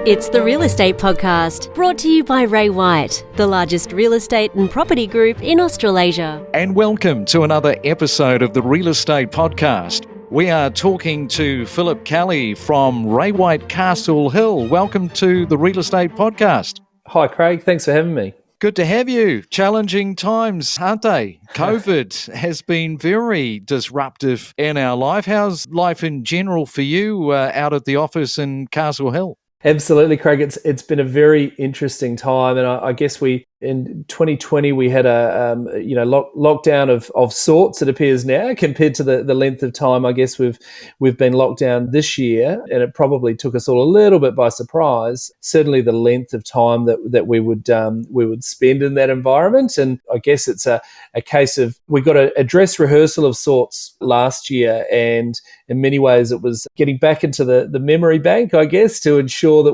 It's the Real Estate Podcast, brought to you by Ray White, the largest real estate and property group in Australasia. And welcome to another episode of the Real Estate Podcast. We are talking to Philip Kelly from Ray White Castle Hill. Welcome to the Real Estate Podcast. Hi, Craig. Thanks for having me. Good to have you. Challenging times, aren't they? COVID has been very disruptive in our life. How's life in general for you out at the office in Castle Hill? Absolutely, Craig. It's been a very interesting time, and I guess in 2020 we had a lockdown of sorts. It appears now compared to the length of time I guess we've been locked down this year, and it probably took us all a little bit by surprise. Certainly, the length of time that we would spend in that environment, and I guess it's a case of we got a dress rehearsal of sorts last year, and in many ways it was getting back into the memory bank, I guess, to ensure that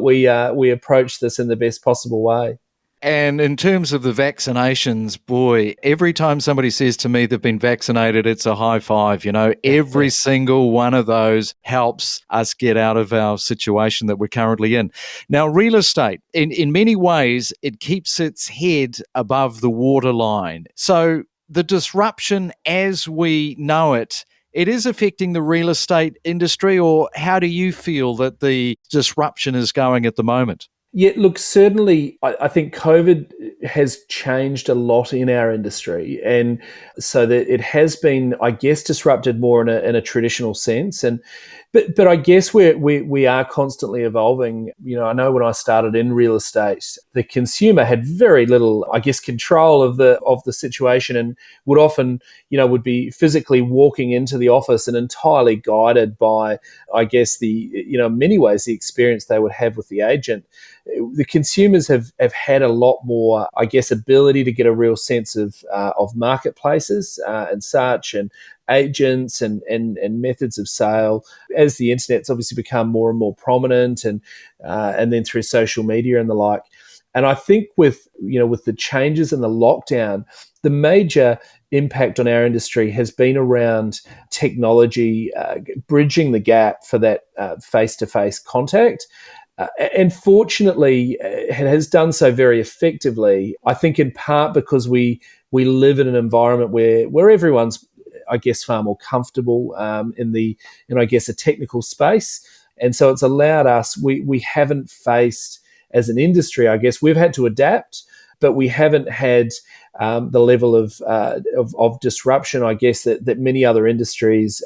we approach this in the best possible way. And in terms of the vaccinations, boy, every time somebody says to me they've been vaccinated, it's a high five. You know, every single one of those helps us get out of our situation that we're currently in. Now, real estate, in many ways, it keeps its head above the waterline. So the disruption as we know it is affecting the real estate industry, or how do you feel that the disruption is going at the moment? Yeah, look, certainly I think COVID has changed a lot in our industry, and so that it has been, I guess, disrupted more in a traditional sense. But I guess we are constantly evolving. You know, I know when I started in real estate, the consumer had very little, I guess, control of the situation, and would often, would be physically walking into the office and entirely guided by, I guess, in many ways, the experience they would have with the agent. The consumers have had a lot more, I guess, ability to get a real sense of marketplaces and such, and agents and methods of sale as the internet's obviously become more and more prominent, and then through social media and the like. And I think with the changes in the lockdown, the major impact on our industry has been around technology bridging the gap for that face-to-face contact. And fortunately, it has done so very effectively, I think in part because we live in an environment where everyone's, I guess, far more comfortable in I guess, a technical space. And so it's allowed us, we haven't faced, as an industry, I guess, we've had to adapt, but we haven't had the level of disruption, I guess, that many other industries,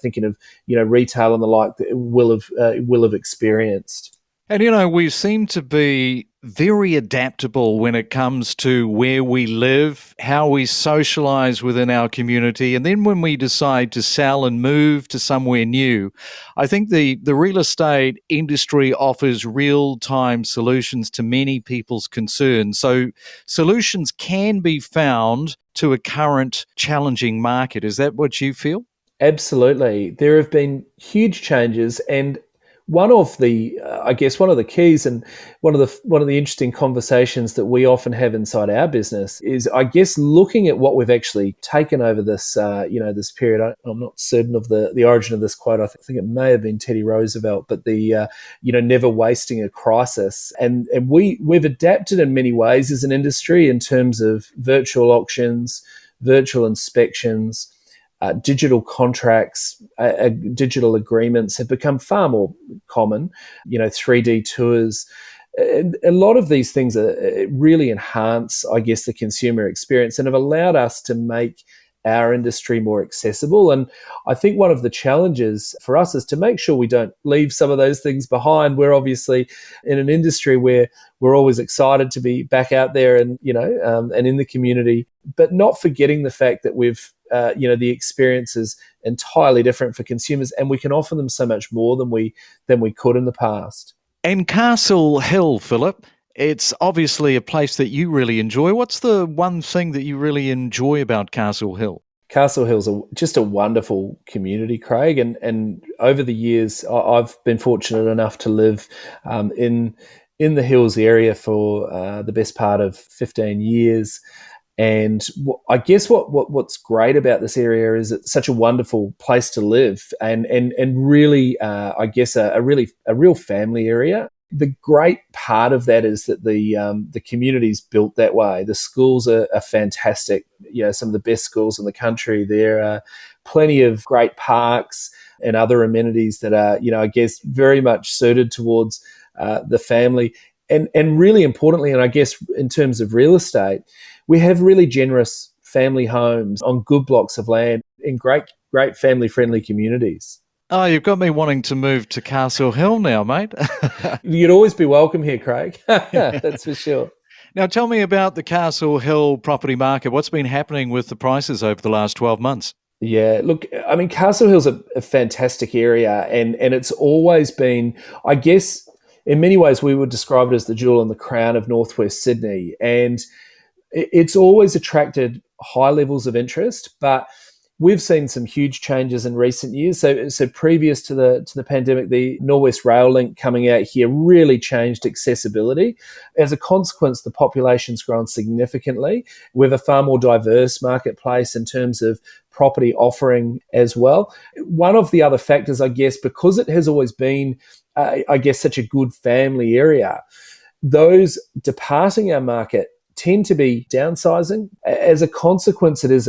thinking of, retail and the like, will have experienced. And, we seem to be very adaptable when it comes to where we live, how we socialize within our community. And then when we decide to sell and move to somewhere new, I think the real estate industry offers real-time solutions to many people's concerns. So solutions can be found to a current challenging market. Is that what you feel? Absolutely. There have been huge changes, and one of the keys, and one of the interesting conversations that we often have inside our business is, I guess, looking at what we've actually taken over this, this period. I'm not certain of the origin of this quote. I think it may have been Teddy Roosevelt, but the never wasting a crisis. And we've adapted in many ways as an industry in terms of virtual auctions, virtual inspections. Digital contracts, digital agreements have become far more common, 3D tours. A lot of these things really enhance, I guess, the consumer experience, and have allowed us to make our industry more accessible. And I think one of the challenges for us is to make sure we don't leave some of those things behind. We're obviously in an industry where we're always excited to be back out there and, and in the community, but not forgetting the fact that we've the experience is entirely different for consumers, and we can offer them so much more than we could in the past. And Castle Hill, Philip, it's obviously a place that you really enjoy. What's the one thing that you really enjoy about Castle Hill? Castle Hill's just a wonderful community, Craig, and over the years I've been fortunate enough to live in the Hills area for the best part of 15 years. And I guess what's great about this area is it's such a wonderful place to live, and really, I guess, a real family area. the great part of that is that the community's built that way. The schools are fantastic. Some of the best schools in the country. There are plenty of great parks and other amenities that are, I guess, very much suited towards the family. And really importantly, and I guess in terms of real estate, we have really generous family homes on good blocks of land in great family-friendly communities. Oh, you've got me wanting to move to Castle Hill now, mate. You'd always be welcome here, Craig. That's for sure. Now, tell me about the Castle Hill property market. What's been happening with the prices over the last 12 months? Yeah, look, I mean, Castle Hill's a fantastic area, and it's always been, I guess, in many ways, we would describe it as the jewel in the crown of northwest Sydney. And it's always attracted high levels of interest, but we've seen some huge changes in recent years. So previous to the pandemic, the Norwest Rail Link coming out here really changed accessibility. As a consequence, the population's grown significantly. We have a far more diverse marketplace in terms of property offering as well. One of the other factors, I guess, because it has always been, such a good family area, those departing our market tend to be downsizing. As a consequence, it is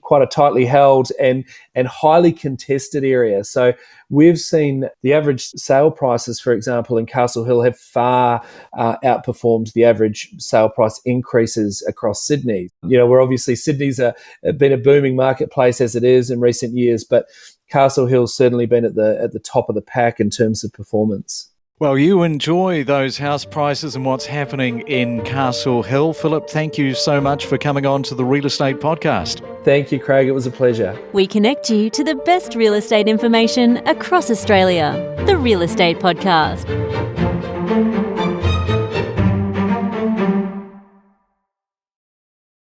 quite a tightly held and highly contested area. So we've seen the average sale prices, for example, in Castle Hill have far outperformed the average sale price increases across Sydney. Where obviously Sydney's been a booming marketplace as it is in recent years, but Castle Hill's certainly been at the top of the pack in terms of performance. Well, you enjoy those house prices and what's happening in Castle Hill. Philip, thank you so much for coming on to the Real Estate Podcast. Thank you, Craig. It was a pleasure. We connect you to the best real estate information across Australia. The Real Estate Podcast.